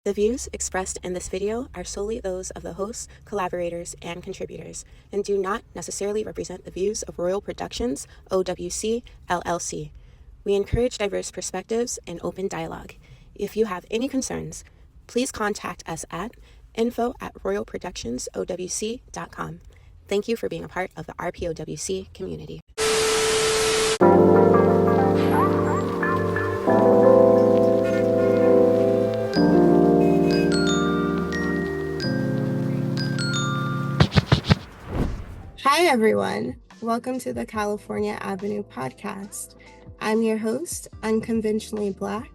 The views expressed in this video are solely those of the hosts, collaborators, and contributors, and do not necessarily represent the views of Royal Productions, OWC, LLC. We encourage diverse perspectives and open dialogue. If you have any concerns, please contact us at info@royalproductionsowc.com. Thank you for being a part of the RPOWC community. Hi, everyone. Welcome to the California Avenue podcast. I'm your host, Unconventionally Black,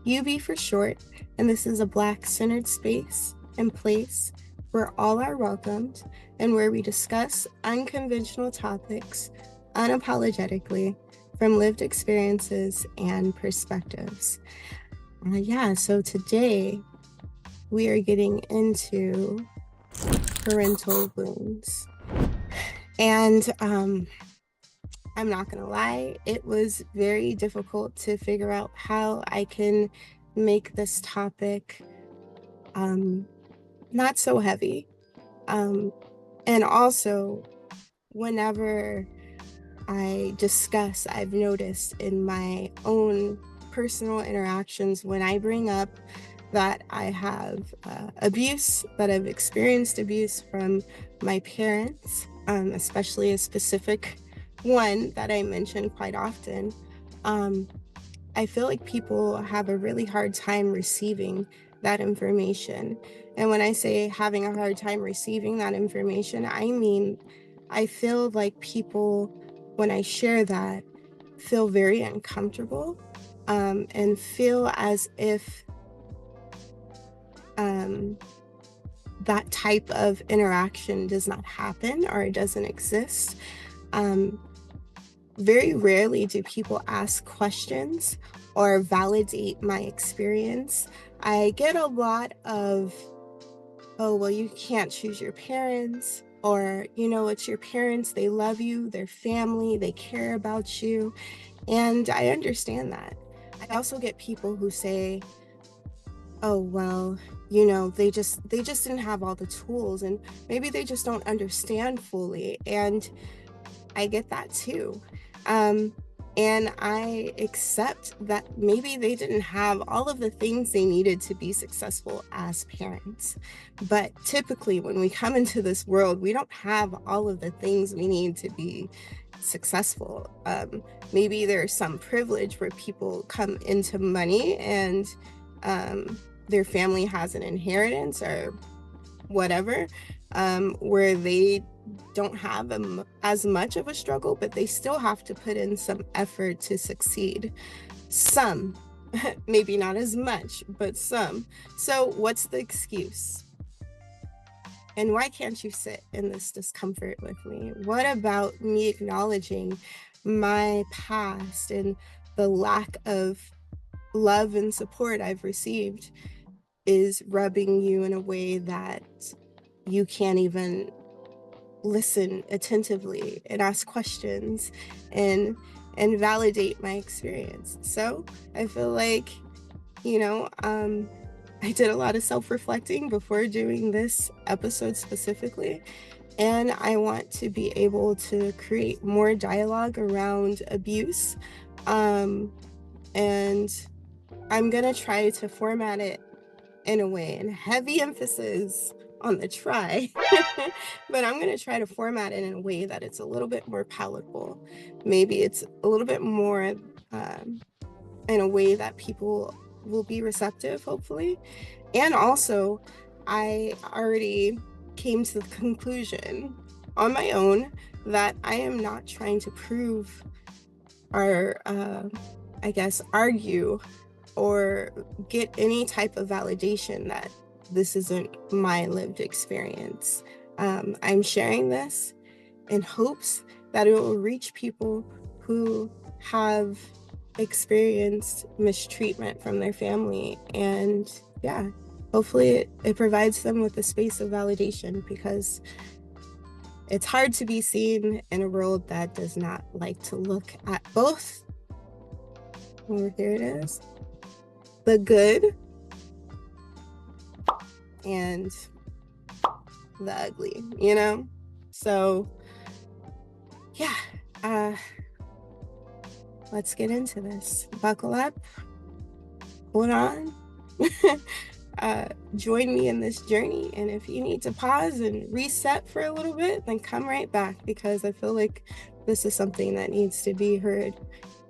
UB for short, and this is a Black-centered space and place where all are welcomed and where we discuss unconventional topics unapologetically from lived experiences and perspectives. So today we are getting into parental wounds. And I'm not going to lie, it was very difficult to figure out how I can make this topic not so heavy. And also, whenever I discuss, I've noticed in my own personal interactions, when I bring up that I have abuse, that I've experienced abuse from my parents, especially a specific one that I mention quite often, I feel like people have a really hard time receiving that information. And when I say having a hard time receiving that information, I mean, I feel like people, when I share that, feel very uncomfortable and feel as if that type of interaction does not happen or it doesn't exist. Very rarely do people ask questions or validate my experience. I get a lot of, oh, well, you can't choose your parents, or, it's your parents, they love you, they're family, they care about you. And I understand that. I also get people who say, oh, well, they just didn't have all the tools, and maybe they just don't understand fully. And I get that too. And I accept that maybe they didn't have all of the things they needed to be successful as parents. But typically when we come into this world, we don't have all of the things we need to be successful. Maybe there's some privilege where people come into money and their family has an inheritance or whatever, where they don't have as much of a struggle, but they still have to put in some effort to succeed. Some, maybe not as much, but some. So what's the excuse? And why can't you sit in this discomfort with me? What about me acknowledging my past and the lack of love and support I've received is rubbing you in a way that you can't even listen attentively and ask questions and validate my experience? So I feel like, I did a lot of self-reflecting before doing this episode specifically, and I want to be able to create more dialogue around abuse, and I'm gonna try to format it in a way, and heavy emphasis on the try, but I'm going to try to format it in a way that it's a little bit more palatable. Maybe it's a little bit more in a way that people will be receptive, hopefully. And also, I already came to the conclusion on my own that I am not trying to prove or, argue or get any type of validation that this isn't my lived experience. I'm sharing this in hopes that it will reach people who have experienced mistreatment from their family. And hopefully it provides them with a space of validation, because it's hard to be seen in a world that does not like to look at both. Oh, here it is. The good and the ugly, you know? So yeah, let's get into this. Buckle up, hold on. Join me in this journey, and if you need to pause and reset for a little bit, then come right back, because I feel like this is something that needs to be heard.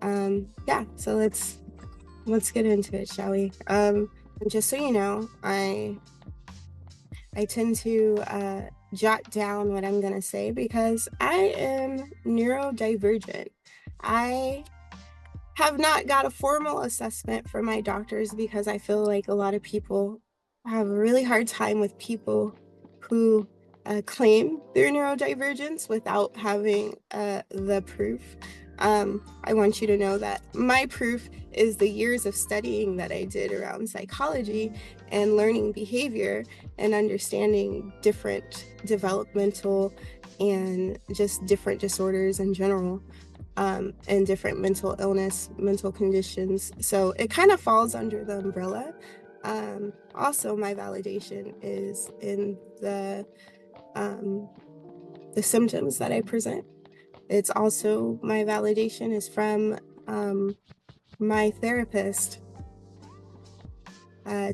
Yeah, so let's get into it, shall we? And just so you know, I tend to jot down what I'm gonna say because I am neurodivergent. I have not got a formal assessment from my doctors because I feel like a lot of people have a really hard time with people who claim their neurodivergence without having the proof. I want you to know that my proof is the years of studying that I did around psychology and learning behavior and understanding different developmental and just different disorders in general. And different mental illness, mental conditions. So it kind of falls under the umbrella. Also, my validation is in the symptoms that I present. It's also, my validation is from my therapist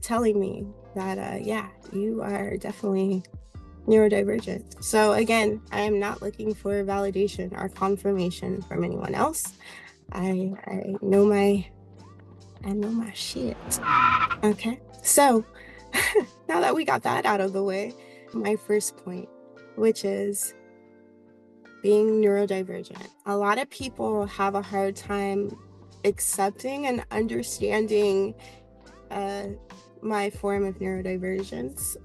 telling me that, yeah, you are definitely neurodivergent. So again, I am not looking for validation or confirmation from anyone else. I know my shit. Okay, so now that we got that out of the way, my first point, which is being neurodivergent. A lot of people have a hard time accepting and understanding my form of neurodivergence.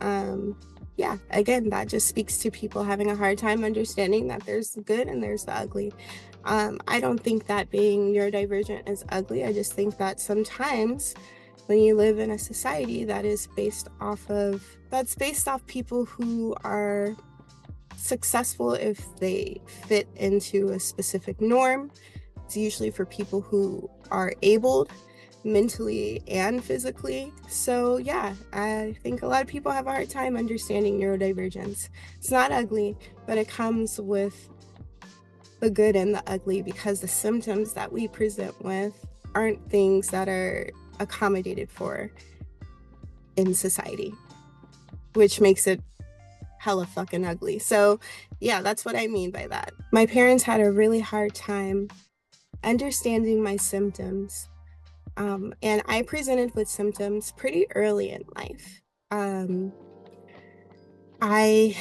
Yeah, again, that just speaks to people having a hard time understanding that there's the good and there's the ugly. I don't think that being neurodivergent is ugly. I just think that sometimes when you live in a society that is based off people who are successful if they fit into a specific norm. It's usually for people who are able mentally and physically. So yeah, I think a lot of people have a hard time understanding neurodivergence. It's not ugly, but it comes with the good and the ugly, because the symptoms that we present with aren't things that are accommodated for in society, which makes it hella fucking ugly. So yeah, that's what I mean by that. My parents had a really hard time understanding my symptoms. And I presented with symptoms pretty early in life. I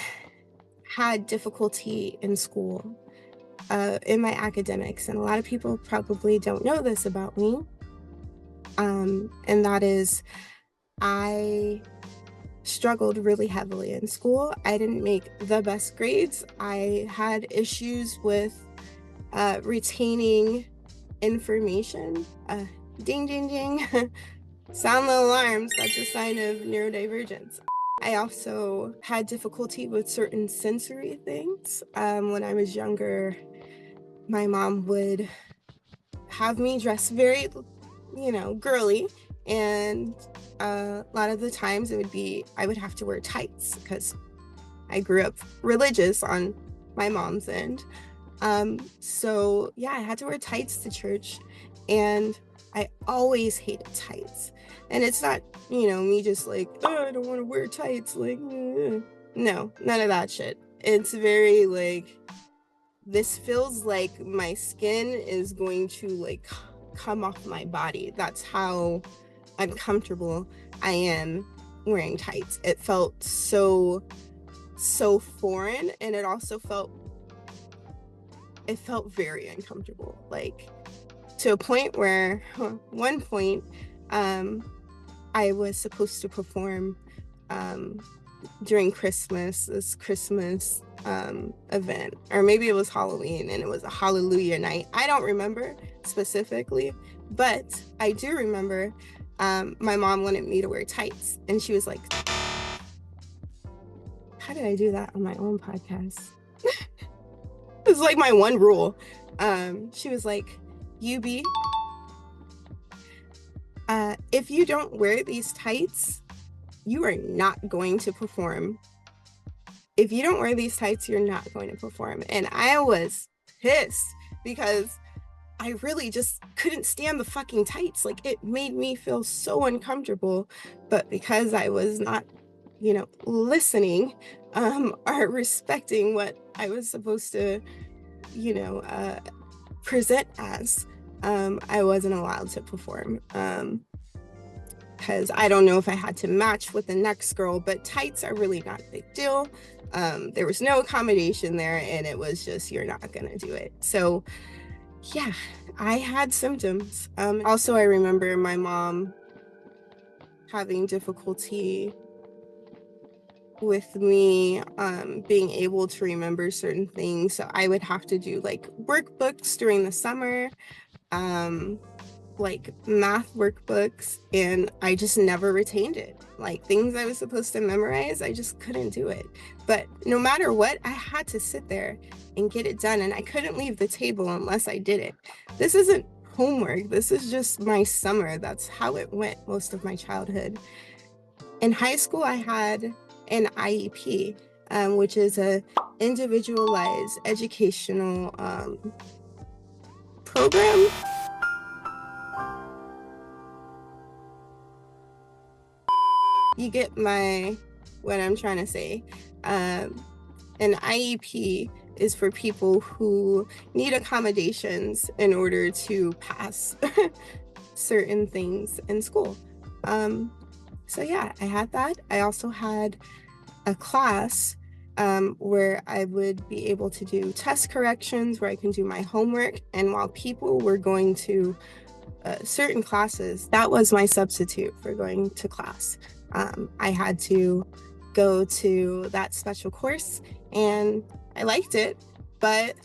had difficulty in school, in my academics, and a lot of people probably don't know this about me. And that is, I struggled really heavily in school. I didn't make the best grades. I had issues with retaining information. Ding, ding, ding. Sound the alarms. That's a sign of neurodivergence. I also had difficulty with certain sensory things. When I was younger, my mom would have me dress very, girly. And a lot of the times I would have to wear tights because I grew up religious on my mom's end. So yeah, I had to wear tights to church, and I always hated tights. And it's not, me just like, oh, I don't want to wear tights. Like, no, none of that shit. It's very like, this feels like my skin is going to like come off my body. That's how uncomfortable I am wearing tights. It felt so foreign, and it also felt very uncomfortable, like to a point where one point I was supposed to perform during this Christmas event, or maybe it was Halloween, and it was a Hallelujah night. I don't remember specifically, but I do remember my mom wanted me to wear tights, and she was like, how did I do that on my own podcast? It's like my one rule. She was like, UB, if you don't wear these tights, you are not going to perform. If you don't wear these tights, you're not going to perform. And I was pissed because I really just couldn't stand the fucking tights. Like, it made me feel so uncomfortable. But because I was not, listening, or respecting what I was supposed to, present as, I wasn't allowed to perform. Because I don't know if I had to match with the next girl, but tights are really not a big deal. There was no accommodation there, and it was just, you're not gonna do it. So yeah, I had symptoms. Also, I remember my mom having difficulty with me being able to remember certain things. So I would have to do like workbooks during the summer, like math workbooks, and I just never retained it. Like things I was supposed to memorize, I just couldn't do it. But no matter what, I had to sit there and get it done, and I couldn't leave the table unless I did it. This isn't homework. This is just my summer. That's how it went most of my childhood. In high school, I had an IEP, which is a individualized educational program. You get what I'm trying to say. An IEP is for people who need accommodations in order to pass certain things in school. So yeah, I had that. I also had a class where I would be able to do test corrections, where I can do my homework. And while people were going to certain classes, that was my substitute for going to class. I had to go to that special course, and I liked it. But,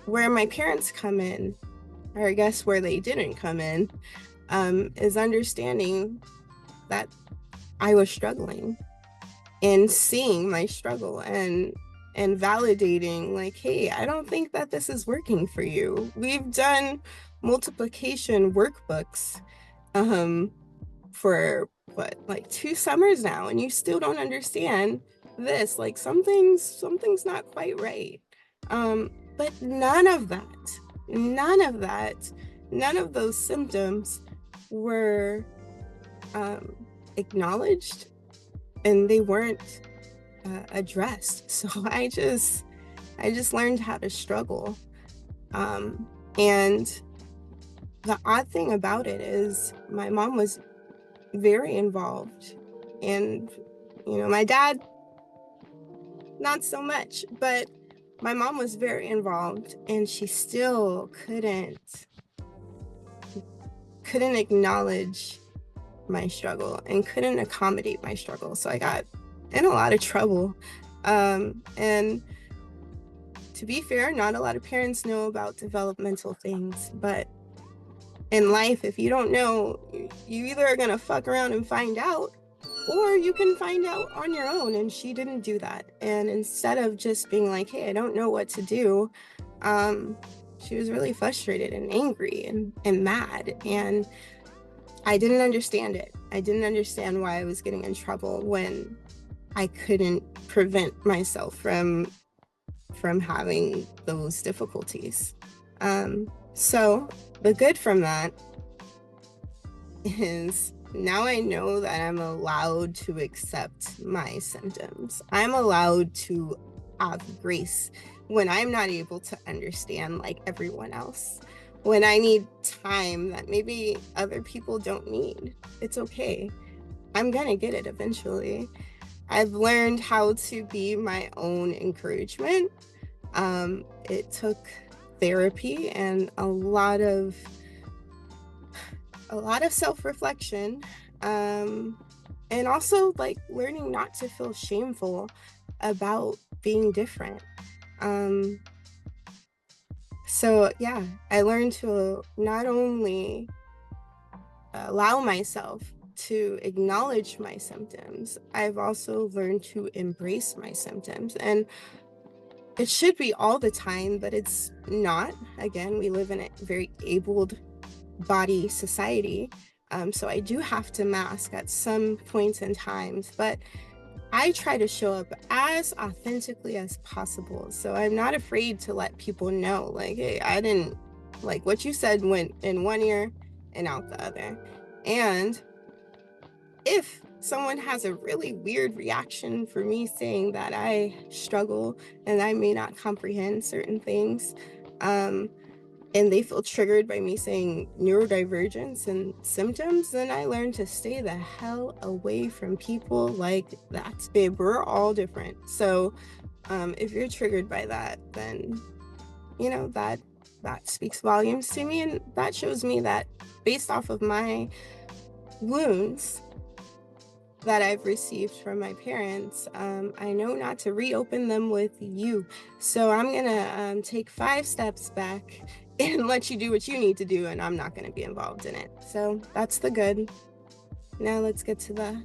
where my parents come in, or I guess where they didn't come in, is understanding that I was struggling and seeing my struggle and validating, like, hey, I don't think that this is working for you. We've done multiplication workbooks for what, like 2 summers now, and you still don't understand this. Like something's not quite right. But none of those symptoms were acknowledged, and they weren't addressed. So I just learned how to struggle. And the odd thing about it is my mom was very involved, and my dad not so much, but my mom was very involved, and she still couldn't acknowledge my struggle and couldn't accommodate my struggle. So I got in a lot of trouble. And to be fair, not a lot of parents know about developmental things, but in life, if you don't know, you either are gonna fuck around and find out, or you can find out on your own. And she didn't do that. And instead of just being like, hey, I don't know what to do, she was really frustrated and angry and mad. And I didn't understand it. I didn't understand why I was getting in trouble when I couldn't prevent myself from having those difficulties. So the good from that is now I know that I'm allowed to accept my symptoms. I'm allowed to have grace when I'm not able to understand like everyone else. When I need time that maybe other people don't need, it's okay. I'm gonna get it eventually. I've learned how to be my own encouragement. It took therapy and a lot of self-reflection, and also like learning not to feel shameful about being different. So yeah, I learned to not only allow myself to acknowledge my symptoms, I've also learned to embrace my symptoms. And it should be all the time, but it's not. Again, we live in a very abled body society. So I do have to mask at some points and times, but I try to show up as authentically as possible. So I'm not afraid to let people know, like, hey, I didn't like what you said went in one ear and out the other. And if someone has a really weird reaction for me saying that I struggle and I may not comprehend certain things, and they feel triggered by me saying neurodivergence and symptoms, then I learn to stay the hell away from people like that. Babe, we're all different. So if you're triggered by that, then that speaks volumes to me, and that shows me that based off of my wounds that I've received from my parents, I know not to reopen them with you. So I'm gonna take 5 steps back and let you do what you need to do, and I'm not gonna be involved in it. So that's the good. Now let's get to the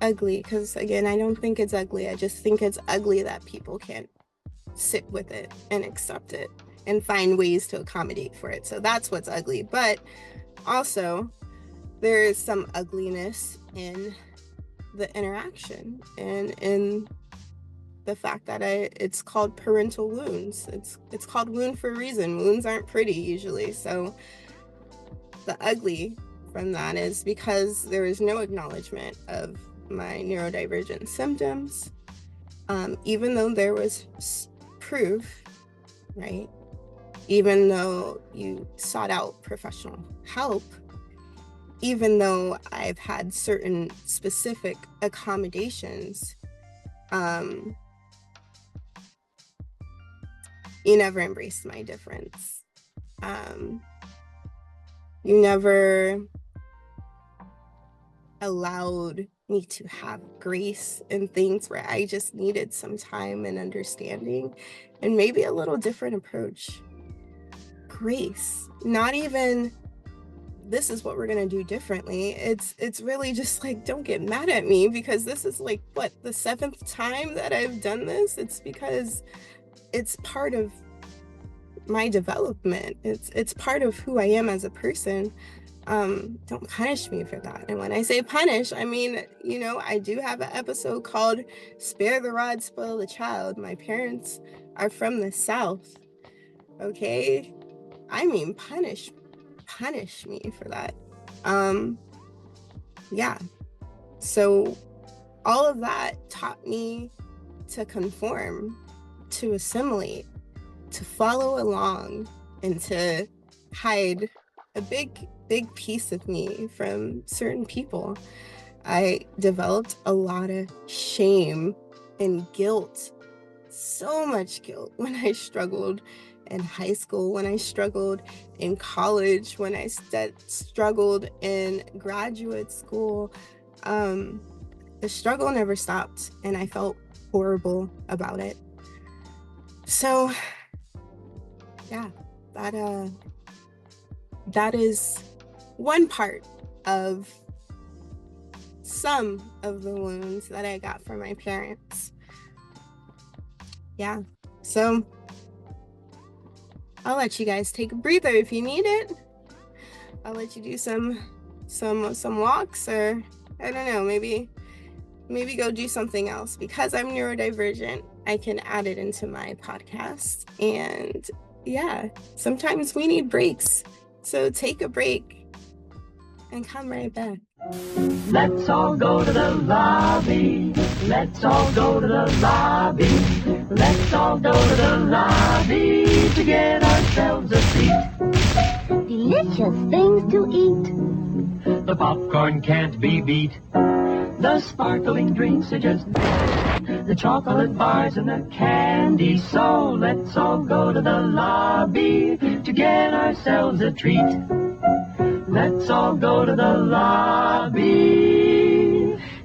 ugly, because again, I don't think it's ugly. I just think it's ugly that people can't sit with it and accept it and find ways to accommodate for it. So that's what's ugly. But also, there is some ugliness in the interaction and in the fact that it's called parental wounds. It's called wound for a reason. Wounds aren't pretty usually. So the ugly from that is because there is no acknowledgement of my neurodivergent symptoms, even though there was proof, right? Even though you sought out professional help, even though I've had certain specific accommodations, you never embraced my difference. You never allowed me to have grace in things where I just needed some time and understanding and maybe a little different approach. Grace, not even this is what we're gonna do differently. It's really just like, don't get mad at me because this is like what, the 7th time that I've done this. It's because it's part of my development. It's part of who I am as a person. Don't punish me for that. And when I say punish, I mean, I do have an episode called Spare the Rod, Spoil the Child. My parents are from the South. Okay? I mean, punish me for that. Yeah. So all of that taught me to conform, to assimilate, to follow along, and to hide a big piece of me from certain people. I developed a lot of shame and guilt, so much guilt when I struggled in high school, when I struggled in college, when I struggled in graduate school. The struggle never stopped, and I felt horrible about it. So yeah, that is one part of some of the wounds that I got from my parents. Yeah, so I'll let you guys take a breather if you need it. I'll let you do some walks, or I don't know, maybe go do something else. Because I'm neurodivergent, I can add it into my podcast. And yeah, sometimes we need breaks. So take a break and come right back. Let's all go to the lobby. Let's all go to the lobby. Let's all go to the lobby to get ourselves a treat. Delicious things to eat. The popcorn can't be beat. The sparkling drinks are just the chocolate bars and the candy. So let's all go to the lobby to get ourselves a treat. Let's all go to the lobby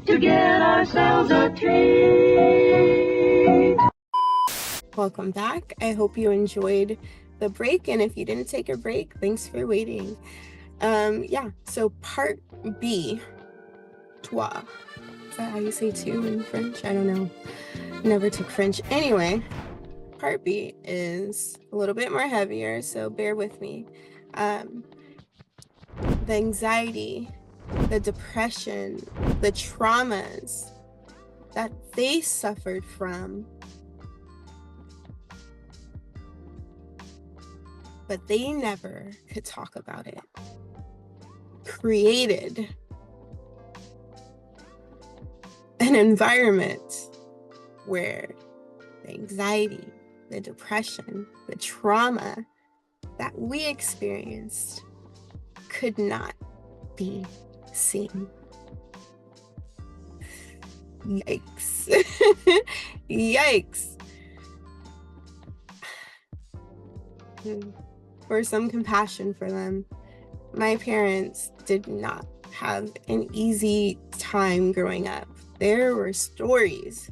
to get ourselves a treat. Welcome back. I hope you enjoyed the break, and if you didn't take a break, thanks for waiting. Yeah, so part B, trois. Is that how you say two in French? I don't know. Never took French. Anyway, part B is a little bit more heavier, so bear with me. the anxiety, the depression, the traumas that they suffered from, but they never could talk about it, created an environment where the anxiety, the depression, the trauma that we experienced could not be seen. Yikes. Yikes. For some compassion for them, my parents did not have an easy time growing up. There were stories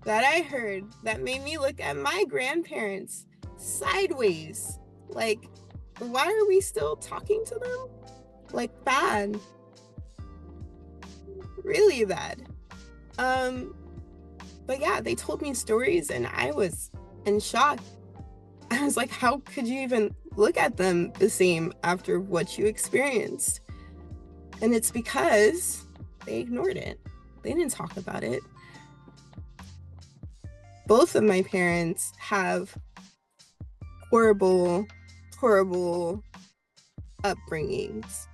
that I heard that made me look at my grandparents sideways. Like, why are we still talking to them? Like, bad. Really bad. But yeah, they told me stories and I was in shock. I was like, how could you even look at them the same after what you experienced? And it's because they ignored it. They didn't talk about it. Both of my parents have horrible, horrible upbringings.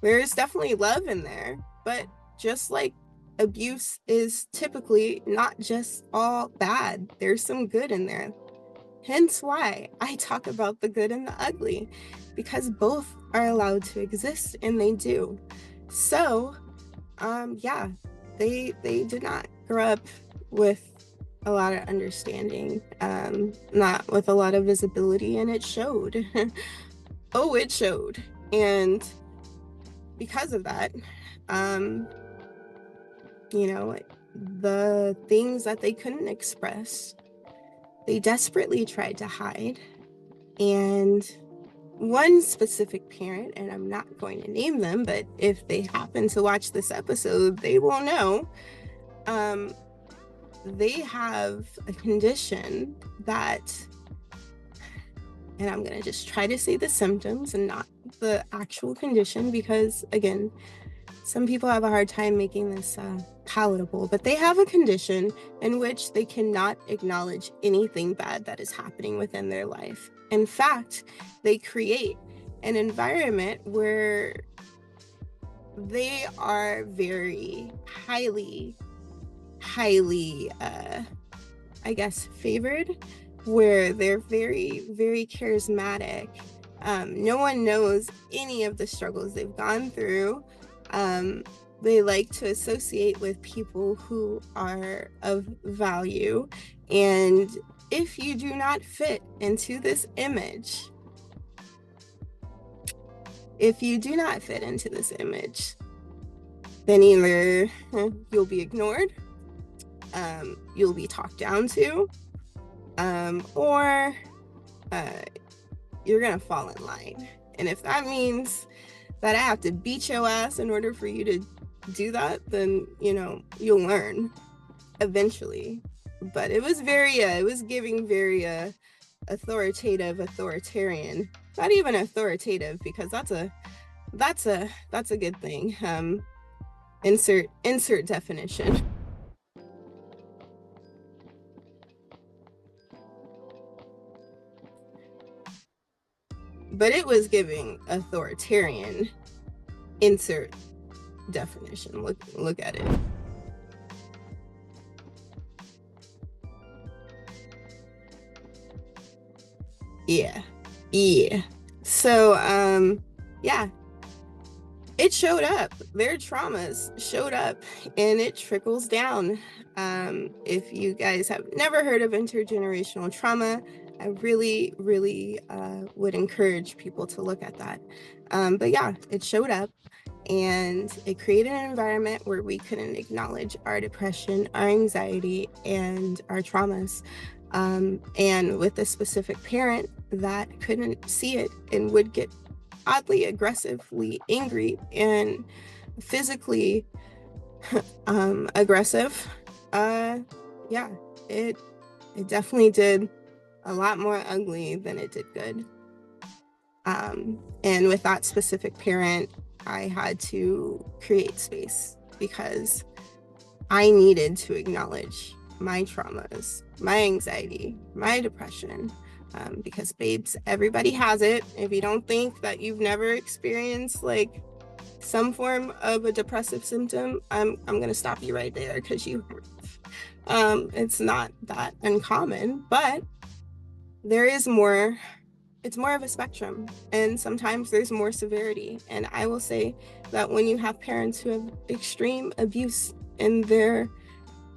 There's definitely love in there, but just like abuse is typically not just all bad, there's some good in there. Hence why I talk about the good and the ugly, because both are allowed to exist, and they do. So, yeah, they did not grow up with a lot of understanding, not with a lot of visibility, and it showed. Oh, it showed. And because of that, you know, the things that they couldn't express, they desperately tried to hide. And one specific parent, and I'm not going to name them, but if they happen to watch this episode, they will know, they have a condition that, and I'm going to just try to say the symptoms and not the actual condition, because again, some people have a hard time making this palatable, but they have a condition in which they cannot acknowledge anything bad that is happening within their life. In fact, they create an environment where they are very highly, I guess, favored, where they're very, very charismatic. No one knows any of the struggles they've gone through. They like to associate with people who are of value. And if you do not fit into this image, then either you'll be ignored, you'll be talked down to, or you're gonna fall in line. And if that means that I have to beat your ass in order for you to do that, then, you know, you'll learn eventually. But it was giving very authoritarian. Not even authoritative, because that's a good thing. Insert definition. But it was giving authoritarian. Insert definition. Look at it. Yeah. So yeah, it showed up. Their traumas showed up, and it trickles down. If you guys have never heard of intergenerational trauma, I really would encourage people to look at that. But yeah, it showed up, and it created an environment where we couldn't acknowledge our depression, our anxiety, and our traumas. And with a specific parent that couldn't see it and would get oddly aggressively angry and physically aggressive, yeah, it definitely did a lot more ugly than it did good. And with that specific parent, I had to create space because I needed to acknowledge my traumas, my anxiety, my depression. Because babes, everybody has it. If you don't think that you've never experienced like some form of a depressive symptom, I'm gonna stop you right there because you it's not that uncommon, but there is more. It's more of a spectrum, and sometimes there's more severity. And I will say that when you have parents who have extreme abuse in their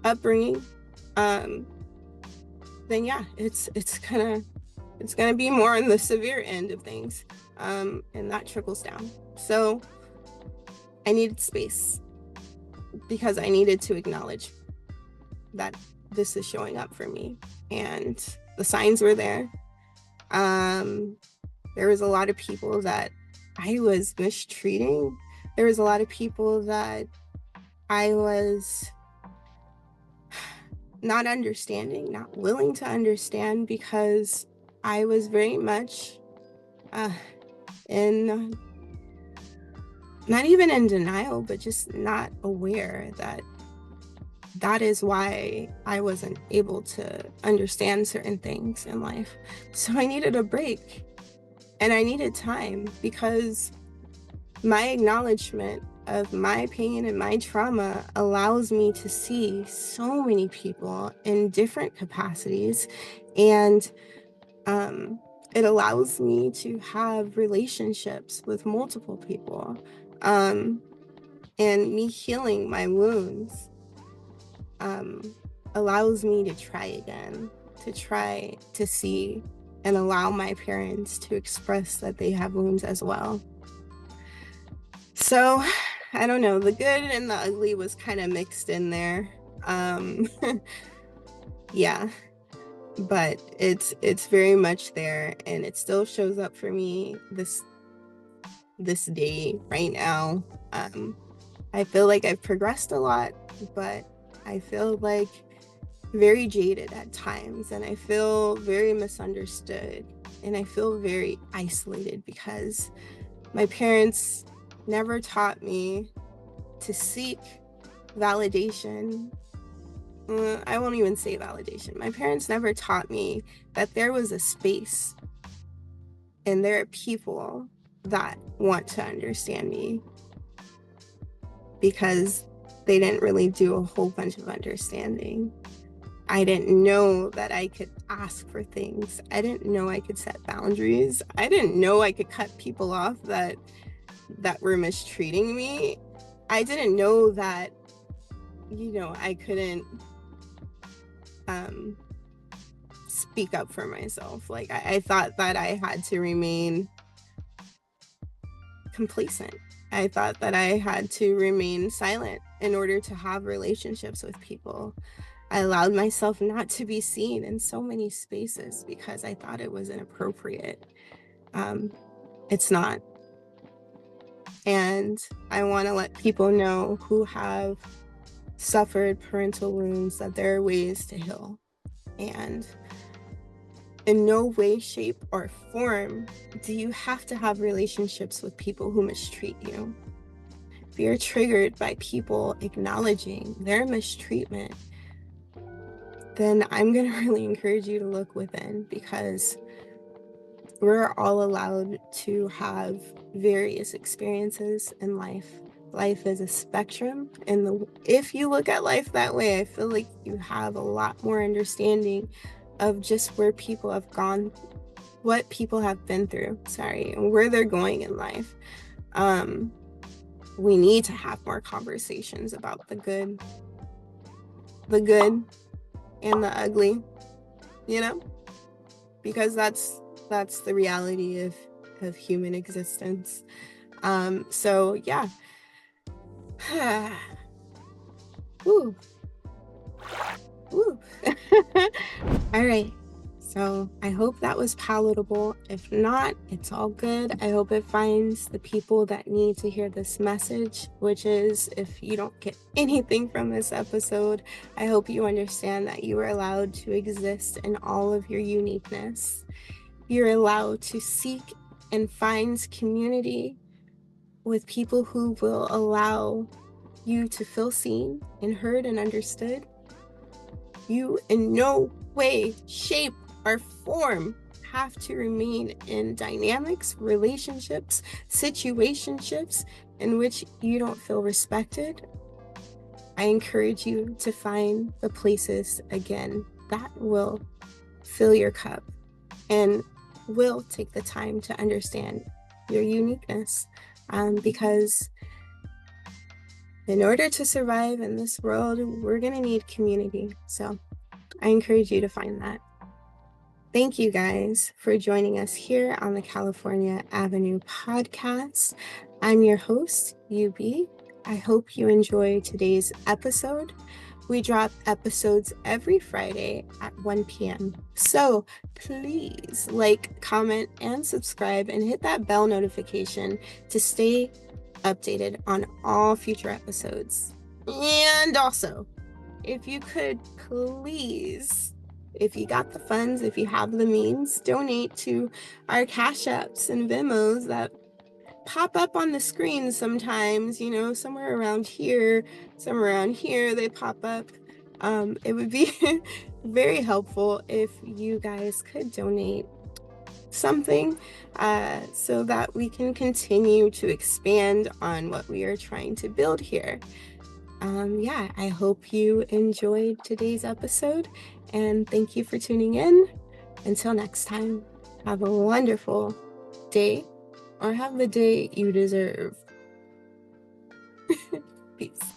upbringing, then yeah, it's gonna be more on the severe end of things, and that trickles down. So I needed space because I needed to acknowledge that this is showing up for me, and the signs were there. There was a lot of people that I was mistreating. There was a lot of people that I was not understanding, not willing to understand, because I was very much in, not even in denial, but just not aware that that is why I wasn't able to understand certain things in life. So I needed a break and I needed time, because my acknowledgement of my pain and my trauma allows me to see so many people in different capacities, and it allows me to have relationships with multiple people, and me healing my wounds allows me to try again, to try to see and allow my parents to express that they have wounds as well. So I don't know, the good and the ugly was kind of mixed in there. Yeah, but it's very much there, and it still shows up for me this day right now. I feel like I've progressed a lot, but I feel like very jaded at times, and I feel very misunderstood, and I feel very isolated because my parents never taught me to seek validation. I won't even say validation. My parents never taught me that there was a space and there are people that want to understand me, because they didn't really do a whole bunch of understanding. I didn't know that I could ask for things. I didn't know I could set boundaries. I didn't know I could cut people off that were mistreating me. I didn't know that, I couldn't speak up for myself. Like I thought that I had to remain complacent. I thought that I had to remain silent in order to have relationships with people. I allowed myself not to be seen in so many spaces because I thought it was inappropriate. It's not. And I want to let people know who have suffered parental wounds that there are ways to heal. And in no way, shape, or form do you have to have relationships with people who mistreat you. If you're triggered by people acknowledging their mistreatment, then I'm going to really encourage you to look within, because we're all allowed to have various experiences in life. Life is a spectrum, and if you look at life that way, I feel like you have a lot more understanding of just where people have gone, what people have been through, and where they're going in life. We need to have more conversations about the good and the ugly, because that's the reality of human existence. So yeah. Woo. Woo. All right. So I hope that was palatable. If not, it's all good. I hope it finds the people that need to hear this message, which is, if you don't get anything from this episode, I hope you understand that you are allowed to exist in all of your uniqueness. You're allowed to seek and find community with people who will allow you to feel seen and heard and understood, you in no way, shape, or form have to remain in dynamics, relationships, situationships in which you don't feel respected. I encourage you to find the places again that will fill your cup and will take the time to understand your uniqueness, because in order to survive in this world, we're going to need community. So I encourage you to find that. Thank you guys for joining us here on the California Avenue podcast. I'm your host, UB. I hope you enjoy today's episode. We drop episodes every Friday at 1 p.m. So please like, comment, and subscribe, and hit that bell notification to stay updated on all future episodes. And also, if you could please, if you got the funds, if you have the means, donate to our Cash Apps and Venmos that pop up on the screen sometimes, somewhere around here, they pop up. It would be very helpful if you guys could donate something so that we can continue to expand on what we are trying to build here. I hope you enjoyed today's episode, and thank you for tuning in. Until next time, have a wonderful day, or have the day you deserve. Peace.